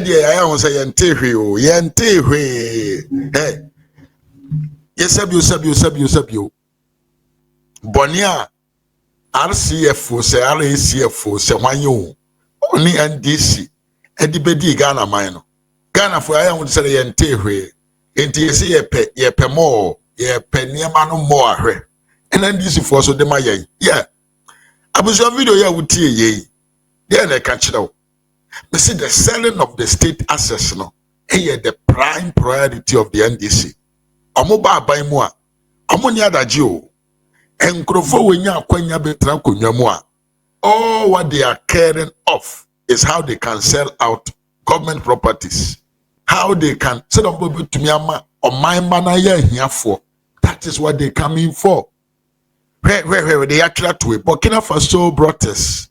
Dear, I was saying, hey, yes, you. Bonia, RCF, say RACF, say one you. Only NDC, Edibedi Ghana mino. Ghana for I would say Yentewe. Enti ye pe more, ye pe niamano more. And NDC for so de my yeah. I was your video here with ye. Yeah, they catch it out. You see, the selling of the state assets, no, the prime priority of the NDC. Omoba by moi, Omonia da Gio, and Crofo Wenya Quenya Betra Kunyamua. All what they are caring of is how they can sell out government properties. How they can sell up to Myanmar or my manaya here for. That is what they come in for. Where they actually to it. Burkina Faso brought us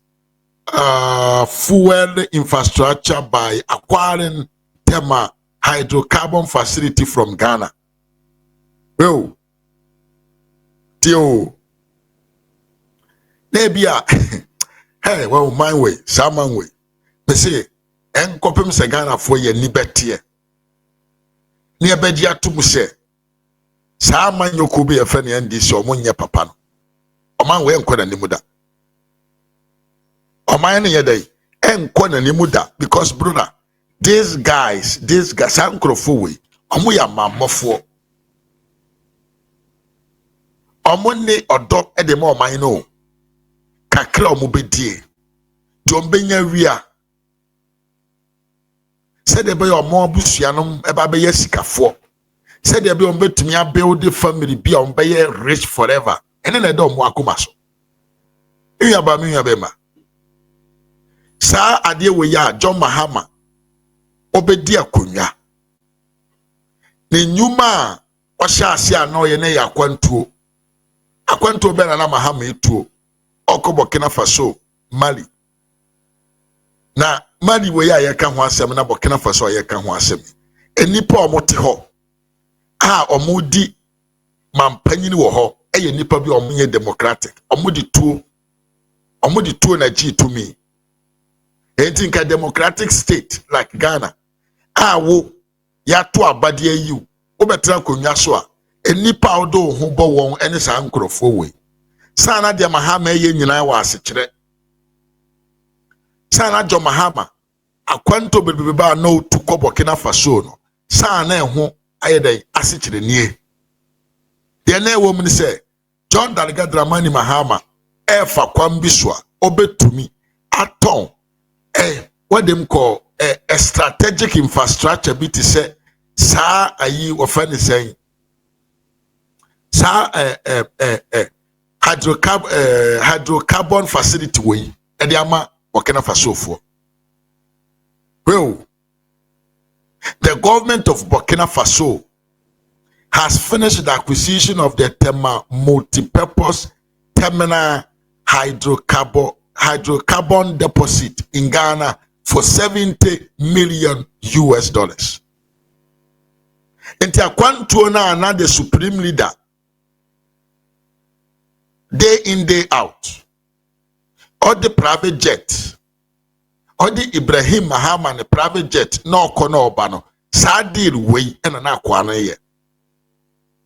fuel infrastructure by acquiring Tema HydroCarbon facility from Ghana. Well, Tio, maybe hey, well, my way, some way. They say, and copim se Ghana for your liberty. Near Bedia to Muse. Sama yokubi a funny and this or Munya Papa. O man way and Kona Nimuda. O man day and Kona Nimuda because brother, these guys, Uncle Fuwe, Omuya Mamofo. Omone odo e de mo man no. Kakra omubedie. Jombenya wia. Said the boy or more busianum eba be sikafo. Said the boy betumi build the family be on be rich forever. And then I don't mo akoma so. Iya ba mi abema. Sa ade we ya John Mahama obedi akonya. Ne nyuma o sha ase ano ye ne yakwantuo. Akwantuo be na Mahama etuo. Oko Burkina Faso, Mali. Na Mali we ya yeka ho asem na Burkina Faso yeka ho asem. Enipa omote ho. Omudi mampanyini wo ho. Eye nipa bi omunye democratic. Omudi tuo na G to me. Entinka democratic state like Ghana. Wo ya to abade ayi. Obetra konwa so a enipa odo ho bo won ene sa nkrofo we. Sana de Mahama ye nyina wa asekire. Sana John Mahama akwanto bebeba no to Burkina Faso no. Sana eho ayedai asekire nie. De na ewo mu say John Dramani Mahama fa kwambi so a obetumi aton what them call a strategic infrastructure bit to say sa ayi ofani saying sa hydrocarbon facility way and ama Burkina Faso for. Well, the government of Burkina Faso has finished the acquisition of the Tema multi-purpose terminal hydrocarbon deposit in Ghana for $70 million. And Tiakwantuona, the supreme leader, day in, day out, or the private jet, or the Eei Mahama the private jet, no kono obano, sadil way and an aquana ye.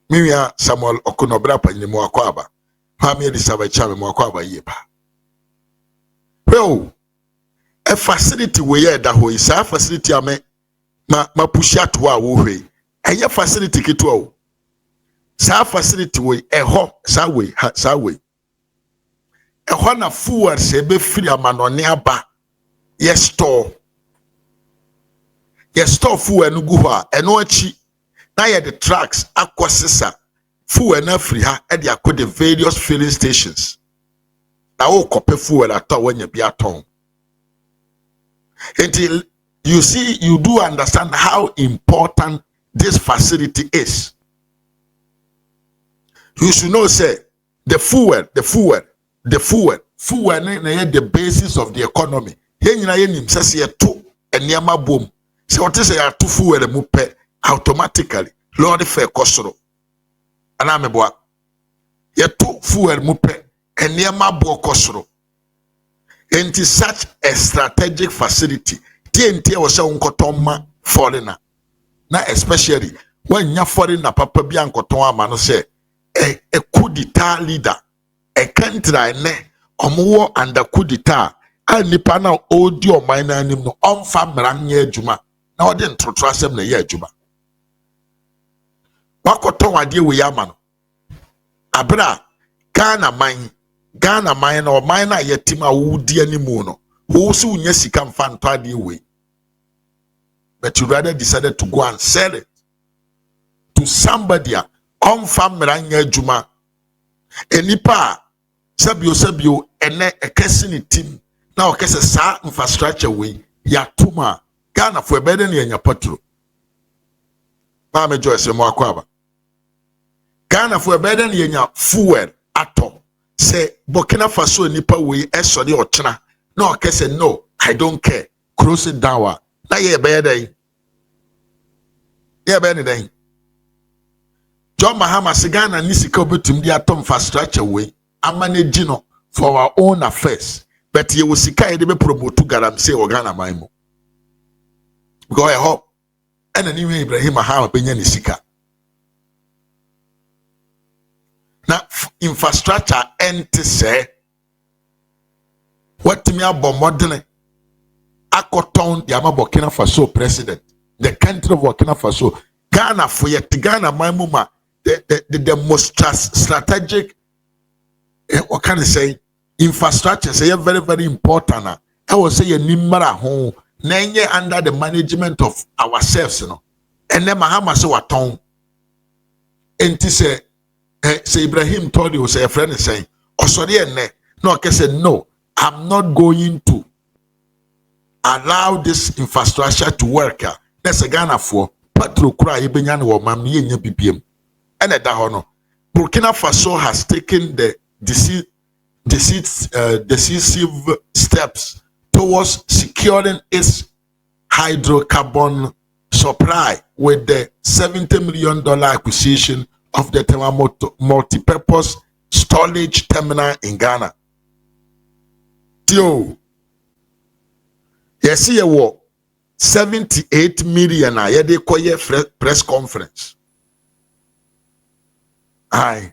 Mimia Samuel Okunobra in the Moakwaba, Hamia the Savacham Moakwaba yepa. Well, a facility where that ho is a facility ame ma pusha to a way. A facility kitwo. Sa facility way a ho sa way. A hona fuwa sebe free amano nearba. Yes store. Yes store fuwa nuguha enochi. Na ye the tracks akwasisa fuwa na free ha e de akọ the various filling stations. Na o kope fuwa la to when you be at home. Until you see, you do understand how important this facility is. You should know, say, the fuel, the basis of the economy. Here you know, say two and yama boom. So what is a two fuel mupe automatically? Lord fair costro. And I'm a boy. Ye two fuel mupe and yama bo costro. Into such a strategic facility. tie wo se unkoton ma foreigner na especially when nya foreigner papa bi ankoton ama no se a coup d'etat leader a country ne omo under coup d'etat a nipa na odi oman na anim no omfa mranye adwuma na odi ntrotro asem na ye adwuma wakoton ade we yama no abra Ghana man na oman na yetima wudi animu no wo so unya sika mfa nto ade we, but you rather decided to go and sell it to somebody omfa mranye adwuma enipa sabio ene ekesi ni team na okese sa infrastructure we ya tuma Ghana for better na nya patro ma me Joyce mo akwaba Ghana for better na nya fuel ato say Burkina Faso nipa we esori ochena na okese no I don't care close it down na ye better then John Mahama se Ghana ni sika obetum di atom infrastructure we amanage no for our own affairs, but ye will sika ye be promote to galamsey or Ghana maimo because I hope and anyway Eei Mahama benya ni sika na infrastructure ente say what me abo modern akoton the Burkina Faso president, the country of Burkina Faso Ghana for yet Ghana maimo ma the most strategic what can I say infrastructure say very very important. I will say a nimara home nenye under the management of ourselves, you know. And then Mahama say what tongue and say Ibrahim told you say a friend is saying oh sorry no I say no I'm not going to allow this infrastructure to work. That's a Ghana for patro cry ibenya no mam ye nya BPM and that hono Burkina Faso has taken the decisive steps towards securing its hydrocarbon supply with the $70 million acquisition of the Tema multi-purpose storage terminal in Ghana. Tio, yes, you were 78 million. Yede koye press conference. Aye.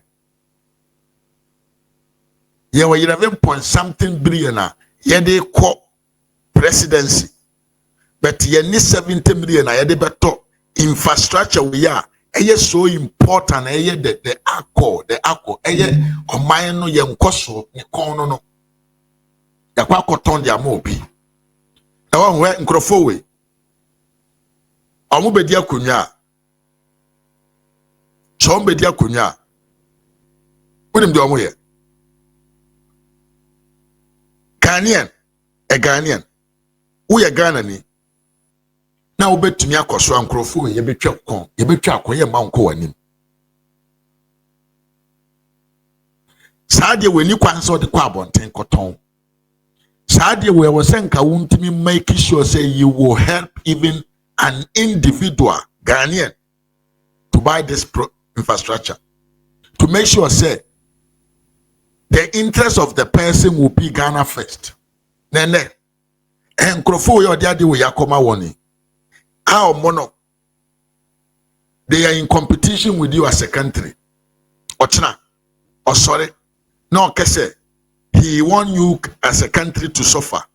Ye were 11 point something billion. Yede ko presidency. But ye ni 70 million. Yede beto infrastructure we are. Eye so important. Eye the accord. Eye omaye no ye nkoso ni kono no. Yakwa koton dia mobi. Na wa hwe nkrofo we. Omo bedi akonya. Chom bedi akonya. Wonim de omo ye. Ghanaian. Who ye Ghana ni? Na obetumi akoso ankrofo ye betwa kon. Ye betwa akoye ma nko wanim. Saade we ni kwanso de kwa abonten koton. Saade we was senka wuntimi make sure say you will help even an individual Ghanaian to buy this infrastructure. To make sure say the interest of the person will be Ghana first. Nene. And Krofo yo dia de we yakoma woni. How mono. They are in competition with you as a country. Ochina. Oh sorry. No kese. He want you as a country to suffer.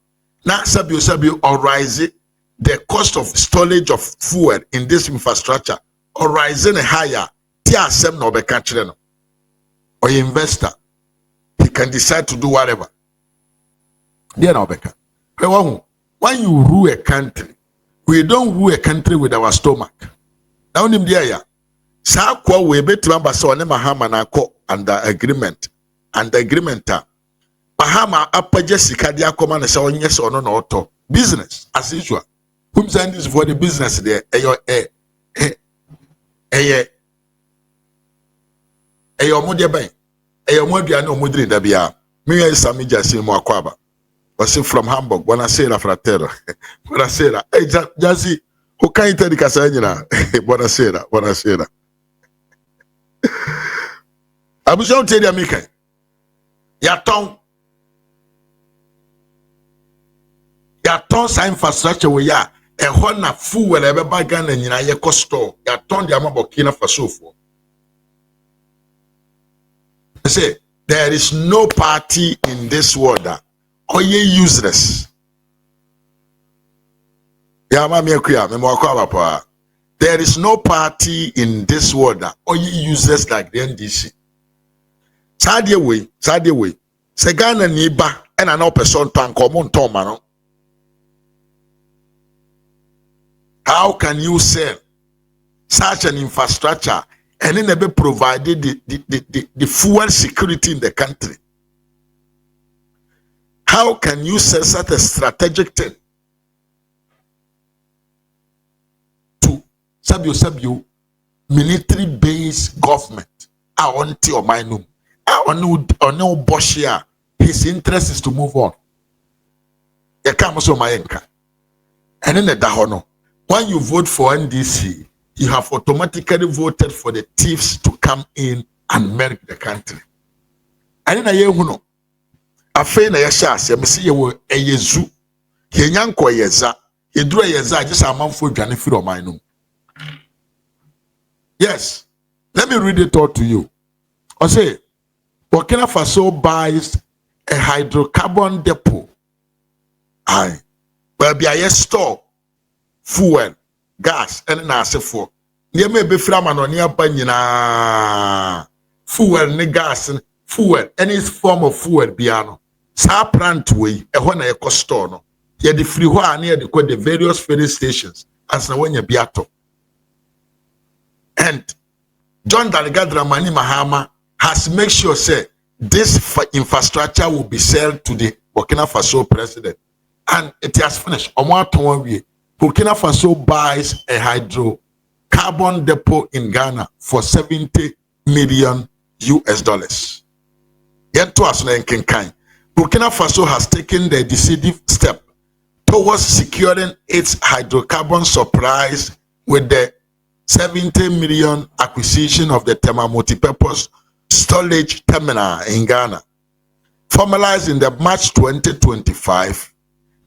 Now sabio or rise the cost of storage of fuel in this infrastructure or rising higher. Tia sem no be country no. Or investor. He can decide to do whatever. Dear Nobeka. When you rule a country, we don't rule a country with our stomach. Now, Nimdia, Sa kwa we betimamba so ne Mahama na ko under agreement. Under agreement. Mahama apaje sika dia koma na se onye se ono na oto. Business as usual. Whom send this for the business there? Omode ban. Omoduane omodiri da bia. Me ya sami jasi mo akwaba. Was from Hamburg. Buonasera fratello. Buonasera. Hey Jazzy, who can you tell the Casanyina? Buonasera. Abuja tell you Mika. ya turn sa infrastructure we ya e ho na fuel e be baga na nyina ye ko store ya turn the ama Burkina Faso for. I say there is no party in this world that are useless. Yeah, mama akuya me mo akwa papa. There is no party in this world that are useless like the NDC. Sadie way. Se Ghana ni ba e na no person to anko mo nton ma no. How can you sell such an infrastructure and then be provided the fuel security in the country? How can you sell such a strategic thing to Sabio military based government? I want to mind no Boshia. His interest is to move on. You can't so my anchor. And then the dahono. When you vote for NDC, you have automatically voted for the thieves to come in and milk the country. And then I know. I feel na yesha se me se ye wo eyezu. Ye nyanko yeza. Ye duro yeza just a man for dwane fi o man no. Yes. Let me read it all to you. I say Burkina Faso buys a hydrocarbon depot. Aye. Where be a store fuel, gas, and na se for. Ye me be fra man oni aba nyina. Fuel ne gas, fuel, any form of fuel biano. Sa plant way, e ho na ye ko store no. Ye the free ho ani ye the the various filling stations as na when ye biato. And John Dramani Mahama has made sure say this infrastructure will be sold to the Burkina Faso president, and it has finished. Burkina Faso buys a hydrocarbon depot in Ghana for $70 million. Yet to us, Burkina Faso has taken the decisive step towards securing its hydrocarbon supplies with the 70 million acquisition of the Tema multipurpose storage terminal in Ghana. Formalized in the March 2025,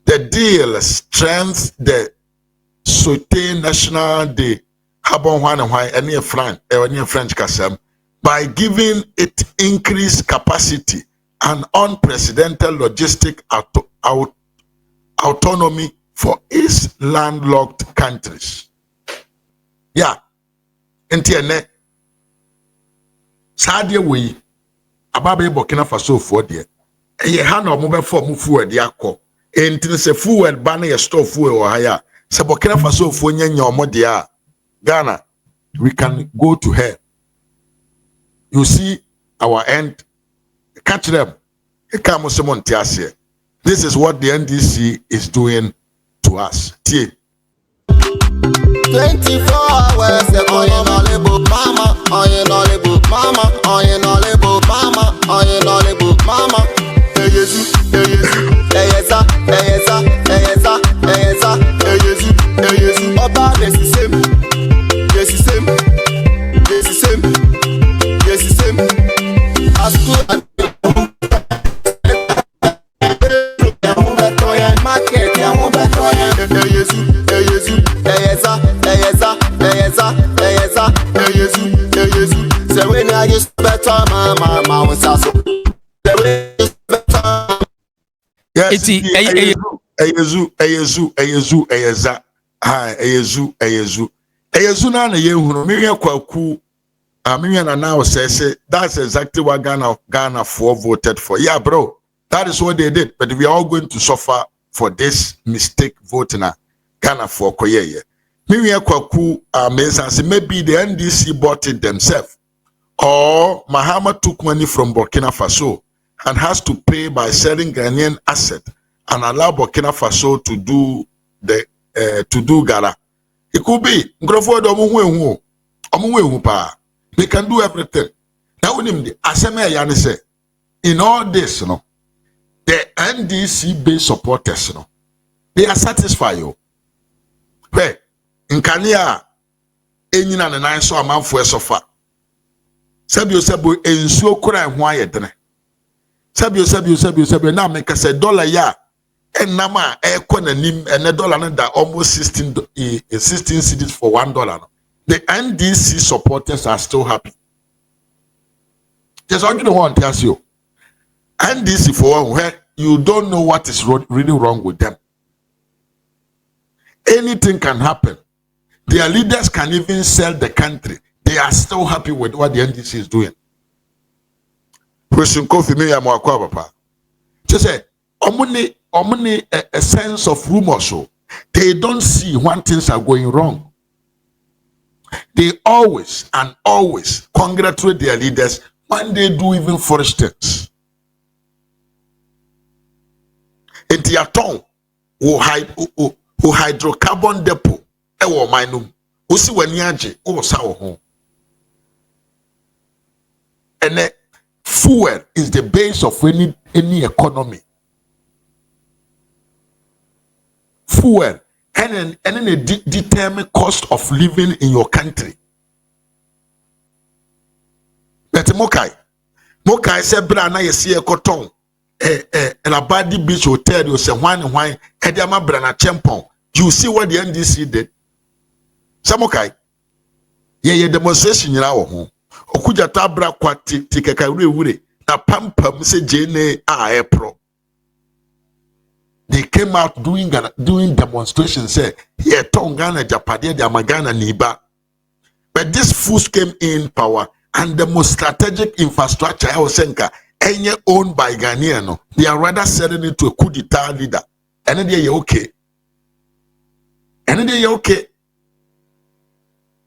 the deal strengthens the Société Nationale de Carbon French Kassam by giving it increased capacity and unprecedented logistic autonomy for its landlocked countries. Yeah, entienne sadie we ababe Burkina Faso for there. Eye ha na omo be for mu fuel de akọ. Entin se fuel ba na ye store fuel o haya. Se Burkina Faso for nyanya omo de a Ghana, we can go to hell. You see our end. Catch them. This is what the NDC is doing to us. 24 hours, on your knowledge, mama, on your knowledge, mama, on your knowledge, mama, on your knowledge, mama. Hey, yes, hey, yes, hey, yes, hey, yes, hey, yes, hey, yes, hey, yes, Oba, yes, the same, yes, the same, yes, the same, yes, the same. As good as market, I won't bet on hey, yes, hey, yes, hey, yes, say when I just better mama was also yes eyezu na ye hunu me hwe kwaku me na now say that's exactly what Ghana for voted for. Yeah, bro, that is what they did, but we are all going to suffer for this mistake voting Ghana for koyeye. Maybe the NDC bought it themselves, or Mahama took money from Burkina Faso and has to pay by selling Ghanaian asset and allow Burkina Faso to do Gara. It could be they can do everything. Now in all this, the NDC based supporters, they are satisfied. Hey, in Kania, enyina na nan so amanfo esofa. Sabio ensuo kura ho ayedene. Sabio na make say dollar ya And nama nim and a dollar that almost 16 cities for $1. The NDC supporters are still happy. Just want to want to ask you. NDC for one where you don't know what is really wrong with them. Anything can happen. Their leaders can even sell the country. They are still happy with what the NDC is doing. Question coffee me am akwa papa. Just say omni a sense of rumor so they don't see when things are going wrong. They always and always congratulate their leaders when they do even foolish things. And their tongue will hydrocarbon depot ewo minum usi waniaje o sawo ho. And fuel is the base of any economy. Fuel and then determine cost of living in your country. But Mokai said brana yesi ekoton Elabadi Beach Hotel you say wine ediama brana chempon. You see what the NDC did? Samokai ye demonstration nyina wo ho. Okuja tabra kwa tikeka wure na pampam se jene a pro. They came out doing demonstrations say here Tongana Japade de Amagana Niba. But these fools came in power and the most strategic infrastructure I was saying any owned by Ghanaian. They are rather selling it to a coup d'etat leader. And then they're okay. And then they're okay.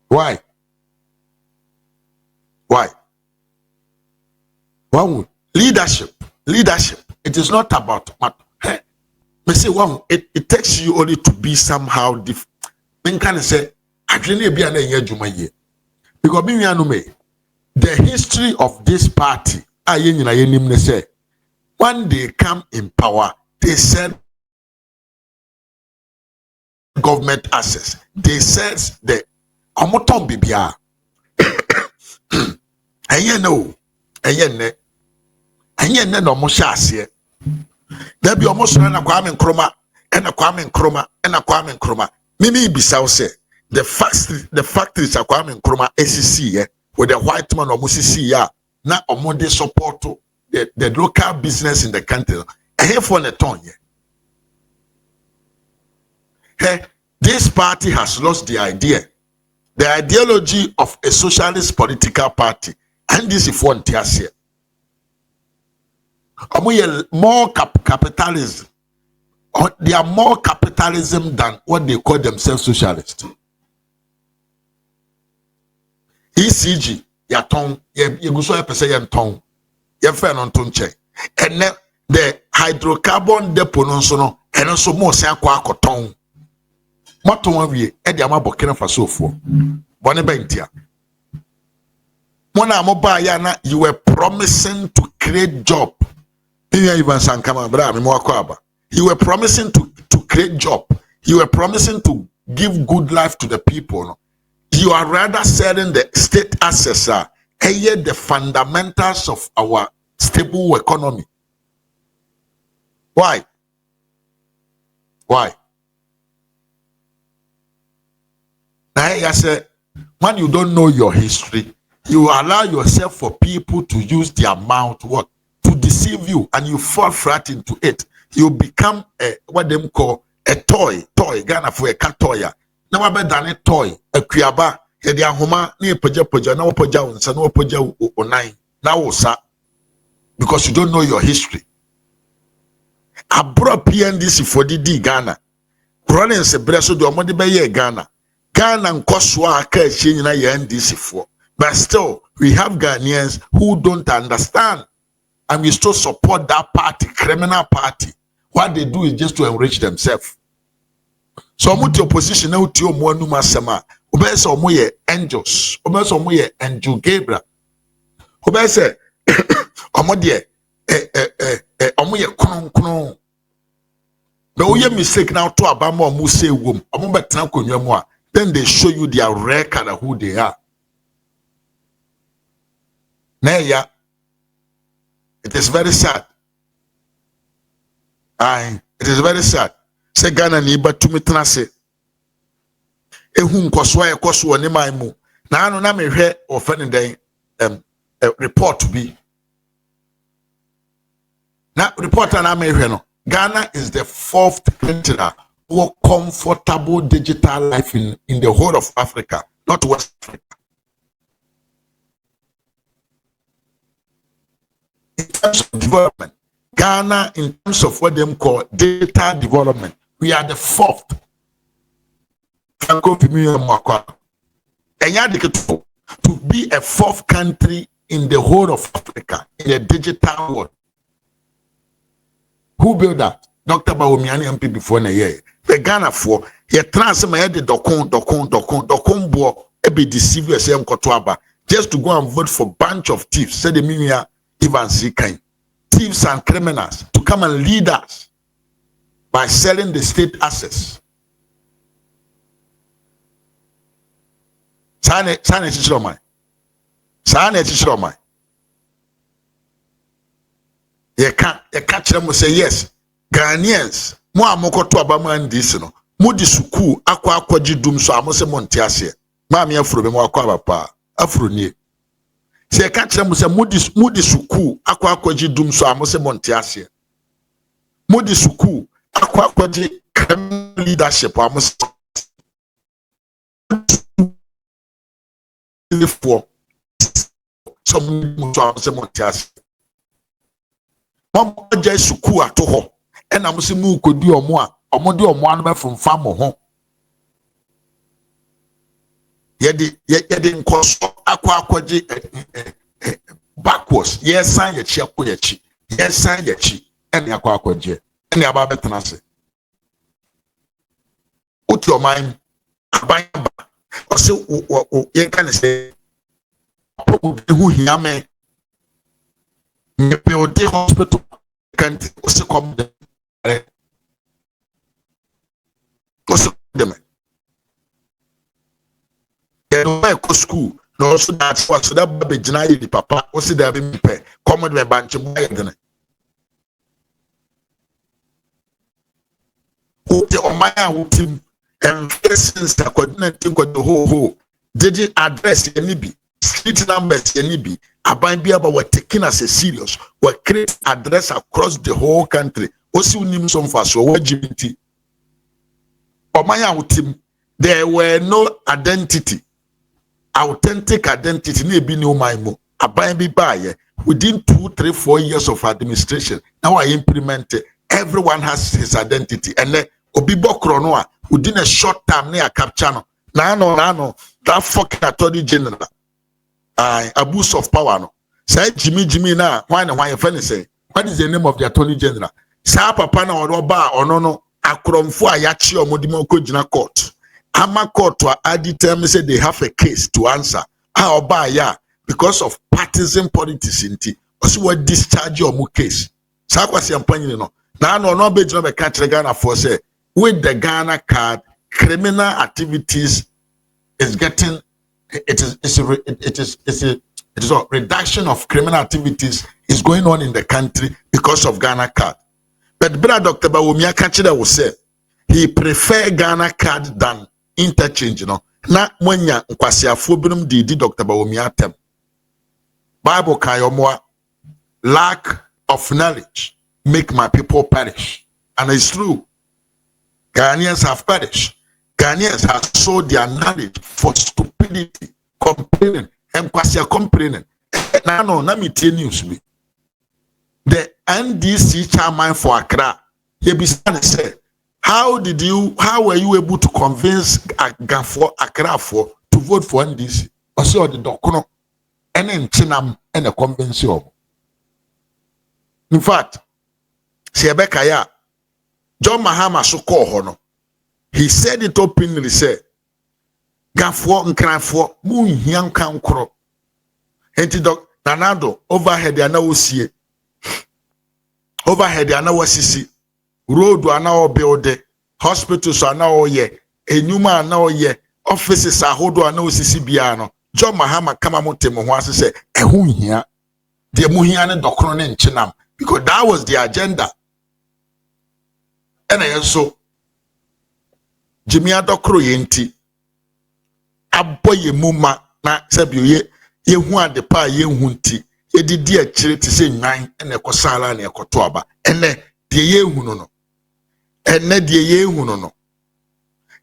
Why? Why? One leadership. It is not about what. Me say one. It takes you only to be somehow different. Men can say, I can't be an year because the history of this party. Say when they come in power, they said government access. They said the amoton bibia. Enye no mo hyase da bi omo so na Kwame Nkrumah mimi bisaw say the factories are Kwame Nkrumah SCC with the white man omo CC ya na omo dey support the local business in the country here for the ton this party has lost the ideology of a socialist political party. And this is one tiasia. More capitalism. They are more capitalism than what they call themselves socialist. ECG, ya tong, you go so pese ya tong, ya fe non tunche. And the hydrocarbon depot non sono, and also more say akwa akotong. Moton wie, edi ama Burkina Faso fo. Bone bentia. Mona moba yana, you were promising to create job. You were promising to create job. You were promising to give good life to the people. You are rather selling the state assets, the fundamentals of our stable economy. Why? Now I said, when you don't know your history, you allow yourself for people to use their mouth to deceive you, and you fall flat into it. You become what them call a toy. Ghana for a cat toy. Now better than a toy. A kuyaba. He dia homa ni poja na poja unsa na poja onai. Now sir, because you don't know your history. I brought PNDC for the Ghana. Running se breso do omode be ye Ghana. Ghana nkoswa aka change na ye NDC for. But still, we have Ghanaians who don't understand. And we still support that party, criminal party. What they do is just to enrich themselves. So much opposition now to your one masama. Obey so moye angels. Obey so moye angel Gabriel. Obey say omodie omoye kron. No ye mistake now to abamo omo say wom. Omo betra konwa mu a. Then they show you their record of who they are. Now, it is very sad. It is very sad. Say Ghana ni ba tumi tena se. Ehu nkoswa ekoso ne man mu. Na ano na mehwe ofene den report bi. Na report na mehwe no. Ghana is the 4th country for comfortable digital life in the whole of Africa, not West Africa. In terms of development, Ghana, in terms of what they call data development, we are the 4th. To be a 4th country in the whole of Africa, in the digital world. Who built that? Dr. Bawumiani MP before na year. The Ghana for ye transfer the dokon bo e be deceive yourself kotwaba just to go and vote for bunch of thieves. Say the media even see kind thieves and criminals to come and lead us by selling the state assets. Sane chichiromai. Ye catch them say yes. Ghanaians, mo amokoto abama ndisi no. Mo di suku akwa jidum so amose monte ase. Maami afro be mo akwa abapa. Afro nie. Se catch them say mo di suku akwa jidum so amose monte ase. Mo di suku akwa ji leadership amose for some mo so amose monte ase. Mama jai suku ato ho ena mo se mu kodi omo a omo de omo anu be fomfa mo ho yede nkoso akwaje backwards yesan ye chi akoyechi yesan ye chi ena akwaje ena aba betena se uti oman aban ba o se ye kan se o hu hiame me build the hospital can't also come there. Also them. They don't go school. No, also that's what so that baby Janai the papa. Also there be pay. Come with my bunch of boy. Who the Omaya who team and since the coordinating got the whole did it address any be street numbers any be. Abambiaba were taken as a serious, were create address across the whole country. Osi unim some fast or LGBT. Omaya team, there were no identity, authentic identity. Nebi no maimo. Abambi baye within 2, 3, 4 years of administration. Now I implemented. Everyone has his identity, and then Obibo Kronoa within a short time near capture no. Nano that fucking attorney general. Abuse of power no. Say Jimmy na why you friend say what is the name of the attorney general? Say papa na oba no akromfo ayachi omodimo ko gina court. Ama court to add term say they have a case to answer. Oba ya because of partisan politics inti. Also what discharge your case. Sa kwasi ampanyi no. No be gina be catch Ghana for say with the Ghana card criminal activities is getting it is a reduction of criminal activities is going on in the country because of Ghana card. But brother Dr. Bawumia Kachida will say he prefer Ghana card than interchange, you know. Na mwenya nkwasi afobinum di Dr. Bawumia tem. Bible kayomwa lack of knowledge make my people perish. And it's true. Ghanaians have perished. Ghanaians have sold their knowledge for stupidity, complaining, and complaining. Now, let me tell you, the NDC chairman for Accra, he began to say, how were you able to convince Accra to vote for NDC? I saw the document, and then Chinam and a convention. In fact, Sebekaya, John Mahama so call hono. He said it openly, said, Gafo nkranfo, mu hian kan kro. Enti doc, nanado, overhead ya na osie. Overhead ya na wasisi. Road wa na obuild, hospitals wa na oye, enyuma na oye, offices ahodo na osisi bia no. John Mahama kama motemo ho ase say, ehu hia. De mu hia ne dokro ne nchenam because that was the agenda. ena yenso Jimmy adokro yenti aboye muma na sabio ye hu ade pa ye hu nti ye didi akire te se nwan ena ekosala na ekoto aba ene de ye hu no ene de ye hu no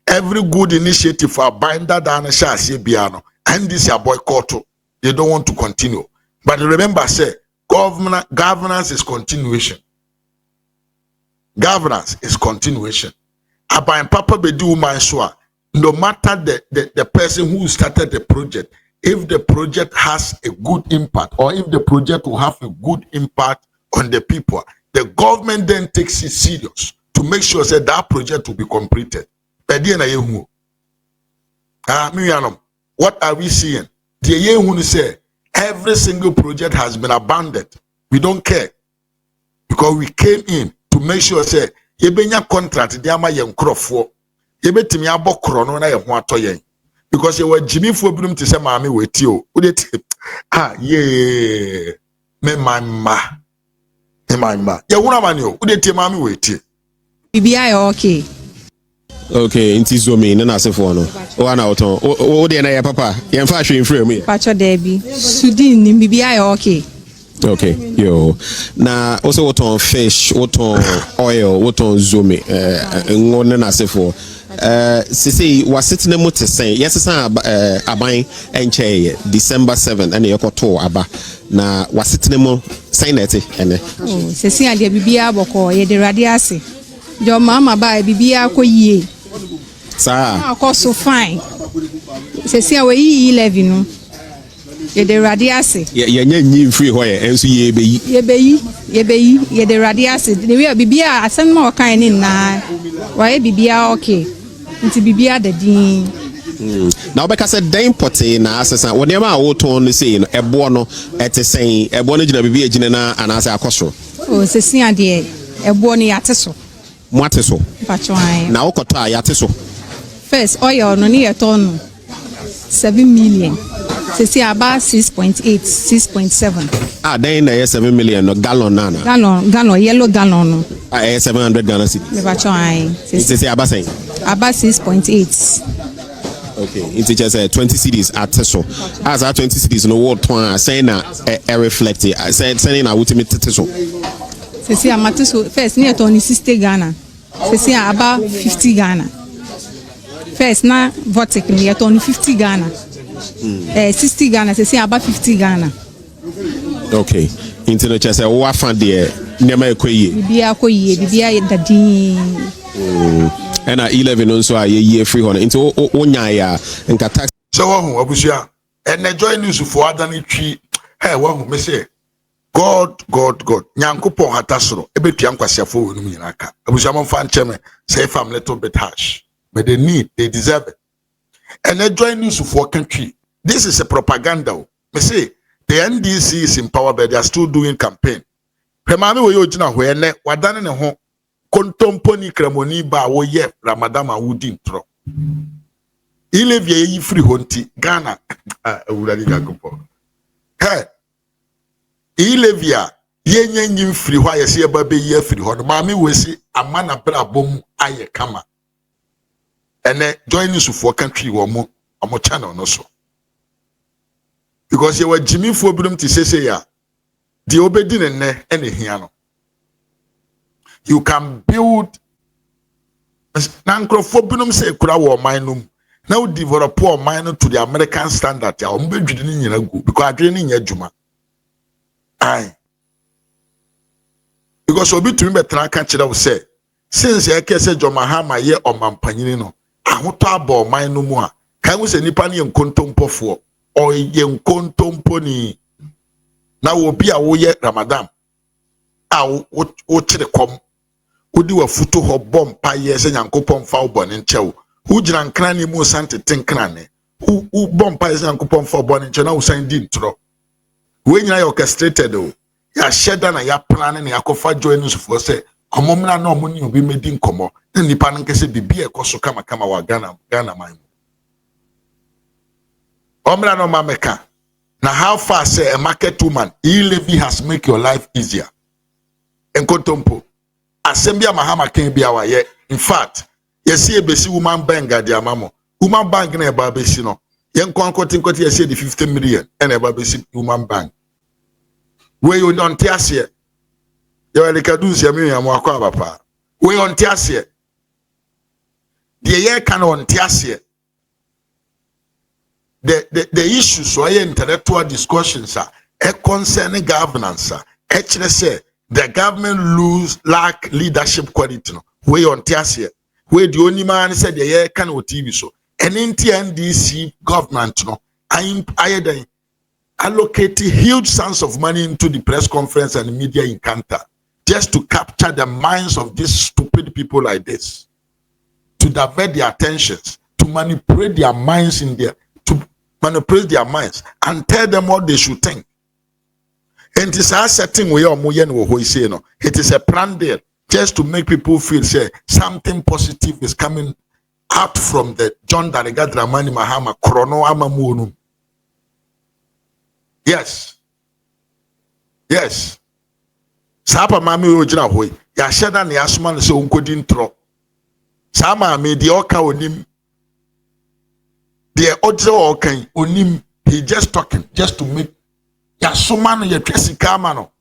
every good initiative for binder down a shas biano and this a boycott. They don't want to continue. But remember, say governance is continuation. Governance is continuation. About Papa Bedu Mansua, no matter the person who started the project, if the project has a good impact, or if the project will have a good impact on the people, the government then takes it serious to make sure that project will be completed. What are we seeing? The year say every single project has been abandoned. We don't care because we came in to make sure say yebenya contract de ama ye nkrofo yebetimi abokro no na ye ho atoyen because ye were Jimmy for binom to say maame weti o udeti ye me mama ye wona mani o udeti maame weti bibia okay. Okay, inti zomi na asefo no. O ana oton. O de na ya papa. Ye mfa hwe mfrɛ mu. Pacho debi. Sudin ni bibia okay. Okay, yo. Na also oton fish, oton oil, oton zomi ngo na asefo. Sisi wasitene mu te sen. Yesesa aban enche December 7 and yekoto aba. Na wasitene mu sen na ete ene. Oh, sisi ade bibia boko ye de radiase. Jo mama ba bibia koyie. Sa. So fine. Sisi awe 11 no. Ye de radiase. Ye nyi free ho ye enso ye beyi. Ye de radiase. De we bibia asem ma okan ni na. Wa ye bibia okay. Nti bibia da din. Na obeka se den pote na asesa wo dem a wo ton no sei no ebo no etesen ebo no gina bibia gina na anase akoso. Oh sisi ade ebo no yateso. Mwateso. Pacho an. Na wokoto a yateso. First oil no ni yeton 7 million. Sisi aba 6.8, 6.7. Ah, then na 7 million no gallon nana. Gallon yellow gallon no. 700 Ghana cedis. Me pacho an. Sisi aba say. Aba 6.8. Okay, it just 20 cedis ateso. As 20 cedis no what one saying na reflect it. Saying na ultimate teso. Sisi amateso first ni yeton 60 Ghana. Sisi aba 50 Ghana. First na Votic ni yeton 50 Ghana. 60 Ghana, sisi aba 50 Ghana. Okay. Into just say what fan there nema ekoyi. Bibia dadin. And 11 also a year free honor into onya ya nka tax. So wahu abusua and join news for adani tree. Hey wahu me say God nyankopon hatasoro ebetua nkwasiafo wonu nyinaka abusua mo fan cheme say fam little bit harsh but they deserve it. And they join news for country. This is a propaganda. Me say the NDC is in power, but they are still doing campaign. Pemami we yojina hwene wadane ne ho kontomponi kremoni ba wo ye Ramadan awudi ntro. Ile vie yi free honti Ghana ewurade gagopo. Hey. Ile via yenye nyim free ho ayese ba be ye free ho. Mami we si amana bra bom aye kama. Ene join news for country wo mo channel no so. Because you were Jimmy for Brum to say ya the obedin and any hiano. You can build Nankro for Brum say kura war minum. Now develop poor minor to the American standard. Ya umbedin in a go because I didn't in Juma. Aye. Because obi to me betra catch it say since I can say Eei Mahama ye or Mampanino. Ahoto abo man no more. Can we say nipa ni nkontompo fo or ye nkontompo ni na wo bia wo ye Ramadan a wo kire kom odi wa futo ho bom pa ye se nyankopon fa wo ne nchew wo gina nkran ni mu sante tenkran ne wo bom pa ye se nyankopon fa wo ne nchew na wo san di ntro we nyina orchestrated o ya sheda na ya plan na ya kofa join us for say omomna na omuni obi medi nkomo na nipa nkese bibia ekoso kama wa Ghana man omra no mameka na how far say a market woman Eei Levy has make your life easier enkontompo assembly Mahama can be our ye. In fact, you see a basic woman bank at the amamo. Woman bank in a babesino. Young conquering what you say the 50 million and a babesic woman bank. Where you don't tears here. You are the Kadus Yamia Mwaka. Where on tears here. The year can on tears here. The issues so intellectual discussions are concerning governance. Actually say the government lack leadership quality. No, way on Tiasia, where the only man said the year can TV so. And in TNDC government, no, I allocated huge sums of money into the press conference and media encounter just to capture the minds of these stupid people like this, to divert their attentions, to manipulate their minds and tell them what they should think. And it is a setting where it is a plan there just to make people feel say something positive is coming out from the John Dariga Dramani Mahama Krono Amamunum. Yes. Sapa mami ojina hoy. Ya sheda ne asuma ne se onkodi ntro. Sama me de oka onim. The ojo okan onim. He just talking just to make ya suma no ye twesi kama no.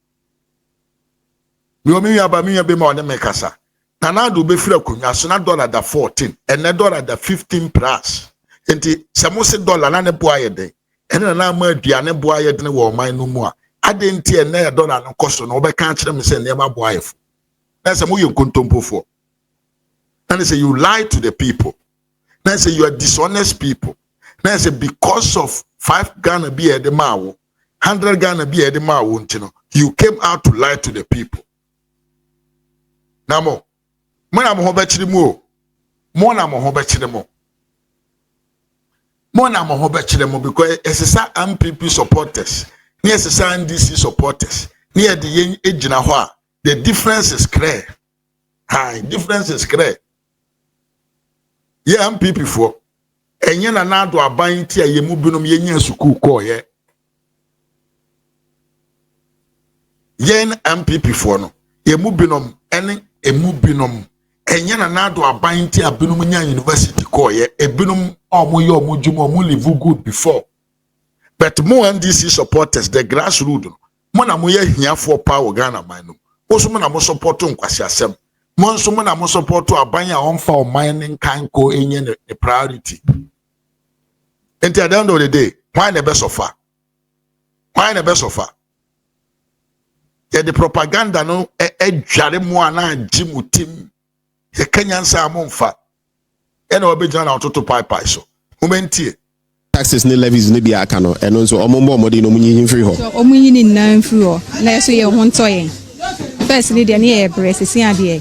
Mi o mi aba mi be ma o ne mekasa. Na na do be fira kunya so na dollar da 14 and na dollar da 15 plus. Enti se mo se dollar na ne bo ayede. Ene na ma aduane bo ayede ne wo man no mu a. Adenti e na dollar no koso no be kan kire me se ne ma bo ayefo. Na se mo ye nkontompofo. Na say you lie to the people. Na say you are dishonest people. Na say because of 5 Ghana be the mawo, 100 Ghana be the mawo ntino, you came out to lie to the people. Namo, mona mo hobechiri mo. Mona mo hobechiri mo. Mona mo hobechiri mo because esesa MPP supporters, ni esesa NDC supporters, ni e de ejina ho a, the difference is clear. Hi, difference is clear. Yeah, MPP for enye na na do aban ti ayemu binom yenya suku ko ye. Yen MPP for no, yemu binom ene emu binom enye na do aban ti abinom nya university ko ye, ebinom omo ye omo dwuma omo live good before. But more NDC supporters, the grassroots, mo na mo ye hiafo power Ghana man no. Oso mo na mo support nkwasi asem. Monso mo na mo support abanya onfa o mining kanko enye the priority. And at the end of the day, why the best offer? Why the best offer? Yeah, the propaganda no jare mo ana jimu team. Ye Kenyan sa monfa. E na obejan na ototo pai so. Momenti taxes ni levies ni bi aka no eno so omombo omode no munyin free ho. So omunyin nan free ho. Na so ye ho ntoyen. First ni de na ye breast si ade.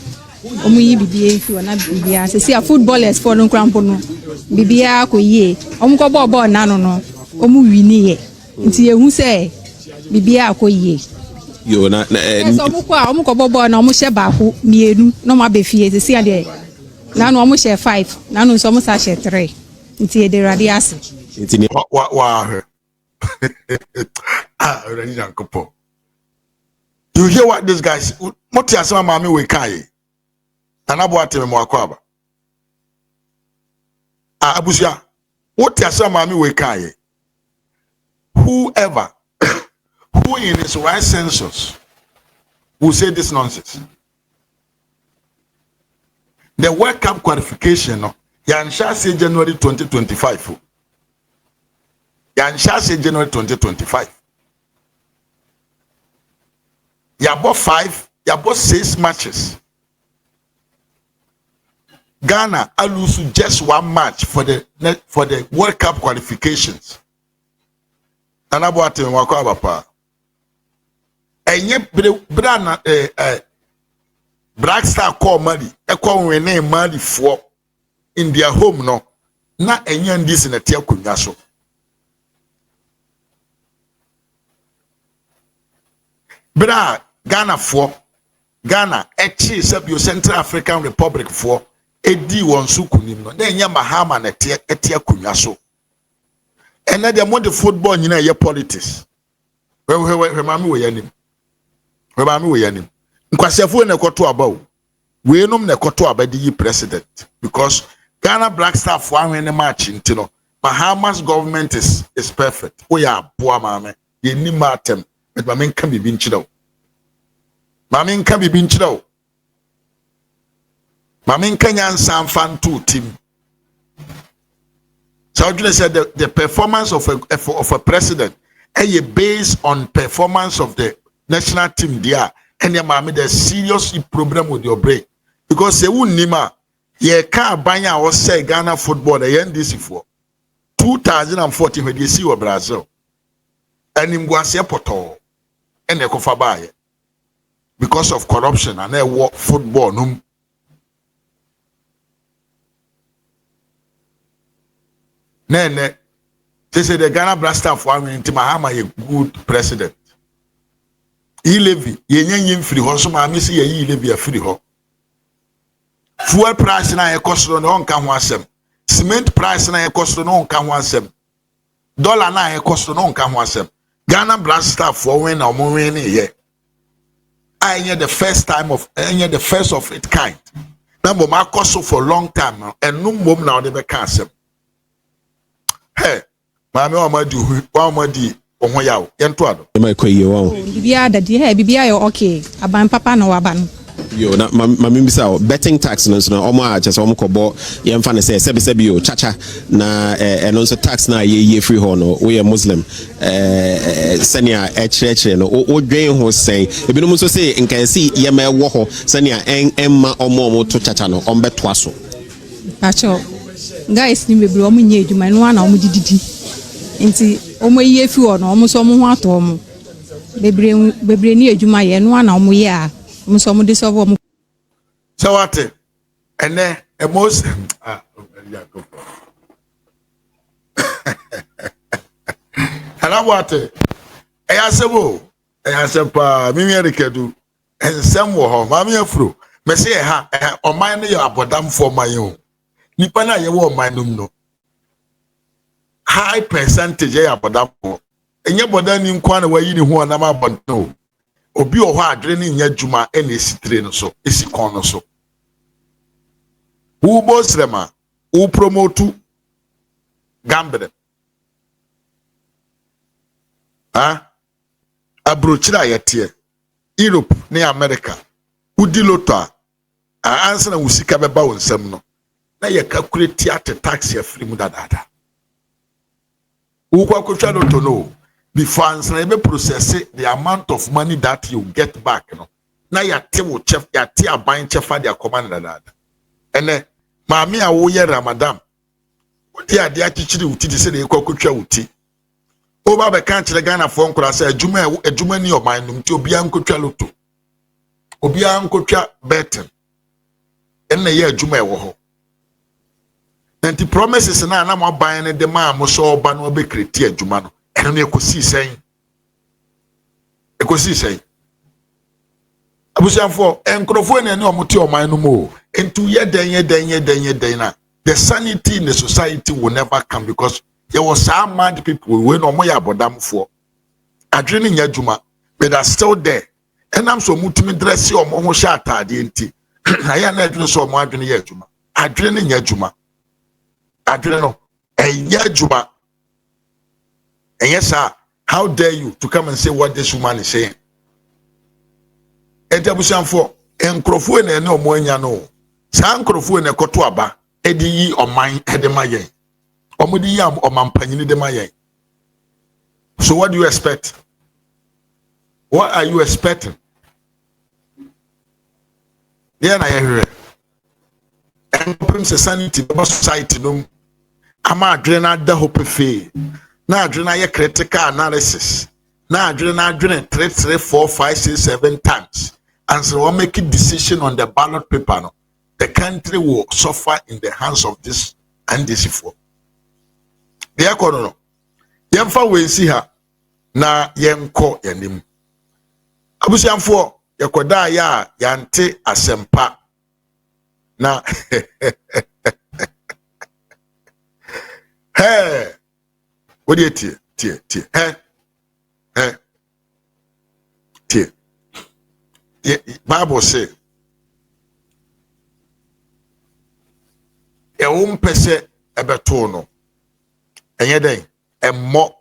Omuyi bibie fi na bibia se see footballers for no crampo no bibia ko yie omko bo na no omu wini ye nti ehu se bibia ko yie yo na so omko bo na omu she ba ko mienu no ma be fie se see ade na no omu she 5 na no so omu sa she 3 nti e de radias nti wa already jankopo. You hear what this guys moti asema mami we kai anabo ateme mo akwaba abusia what yasa mami we kai whoever who in his right senses will say this nonsense. The World Cup qualification no yansha say January 2025 yansha say January 2025 yabo 5 yabo 6 matches. Ghana I lose just 1 match for the World Cup qualifications. Anabuate wako abapa. Enye brana Black Star call Mali. Eko wene Mali for in their home no. Na enye ndisi na tia kunyaso. Bra Ghana for Ghana echi sabio Central African Republic for edi won su kunim no na Eei Mahama na etia kunwa so ena de mo de football nyina ye politics we mami we yanim nkwasefo na ekoto aba o we nom ne koto abedi president because Ghana Black Star for one match intino. Bahamas government is perfect. Oh yeah, poor mama. Ye ni matem. But mamin can be binchido. Mamin can be binchido. Mamin Kenyan Sam fan 2 team. So I just said the performance of a president based on performance of the national team there. And your mommy there's serious problem with your brain. Because they won't nima ye can't buy or say Ghana football the NDC for 2014 when you see your Brazil. And in Guasia Poto and Ekofabaye. Because of corruption and they work football. No. Nene, they say the Ghana Black Star for Eei Mahama a good president. He levy, ye free ho, so I see ye levy a free ho. Fuel price na e cost no on kan ho asem. Cement price na e cost no on kan ho asem. Dollar na e cost no on kan ho asem. Ghana Black Star for when na mo win here. I hear the first of its kind. Na mo ma cost for long time and no mom na de be kan asem. Hey, mami wa ma di ohun yawo yento ado e mai koyi wa bibia da di bibia yo okay aban papa na waba no yo na mami bisa betting tax no so na omo a chese omo kobo ye mfa ne se sebi yo chacha na no so tax na ye free ho no we muslim senia echreche no o dwen ho sen ebi no so say nkan si ye ma wo ho senia emma omo to chacha no ombeto aso acho guys ni bebre omo nye eduma no na omo dididi nti omo ye fi o no omo so omo ho ato omo bebre ni eduma ye no na omo ye a omo so omo de so omo so what ene emos ana what eya sebo mimi erikedu ensem wo ho mami afro me se ha oman ne ya abodam for mayo nipa na ye wo oman num no high percentage ya abodam for enye bodan ni nkwa na wayi ni ho na ma bodno obi o ho adre ni nya djuma ene esitire no so esikon no so wo bosrema wo promote gambre abrochira yete Europe ne America udi loto ansa na wusika beba wonsam no na ye calculate at tax ya free mu dadada wo kwa kwatwa loto no before ansa na be process the amount of money that you get back no na ya te wo chef ya te aban chefa dia command dadada ene maami a wo ye Ramadan odi ade achichiri wuti de se de kwa kwatwa wuti oba be kan kire Ghana fo nkura se adwuma ni oman num ti obi ankotwa loto obi ankotwa betten enne ye adwuma e wo ho nanti promises na mo ban ne de ma mo so oba no be kreti adwuma no eno ne ekosi sen abusianfo enkrofo ne omote oman num o entu ye den na the sanity in the society will never come because there was some mad people when no more abodam for adwene nya adwuma but are still there and am so mutumi dress your mo ho sha atade enti na ya na adwene so mo adwene ya adwuma adwene nya adwuma adwene no enya adwuma and yes sir how dare you to come and say what this woman is saying etabusan for enkrofo na ene omo anya no sa enkrofo na ekoto aba edi yi oman edemayen omudi yam omampanyini de mayen. So what do you expect? What are you expecting? Yeah, na hear. And sanity the society no ama adwene na da hope fe. Na adwene ye critical analysis. Na adwene 3 4 5 6 7 times. And so we make a decision on the ballot paper no. The country will suffer in the hands of this and this for. Dia kono no yemfa wensi ha na yenko yanim abusianfo yekoda ya yante asempa na hey what you tie hey tie Bible say e wo mpese ebeto no enye den emmo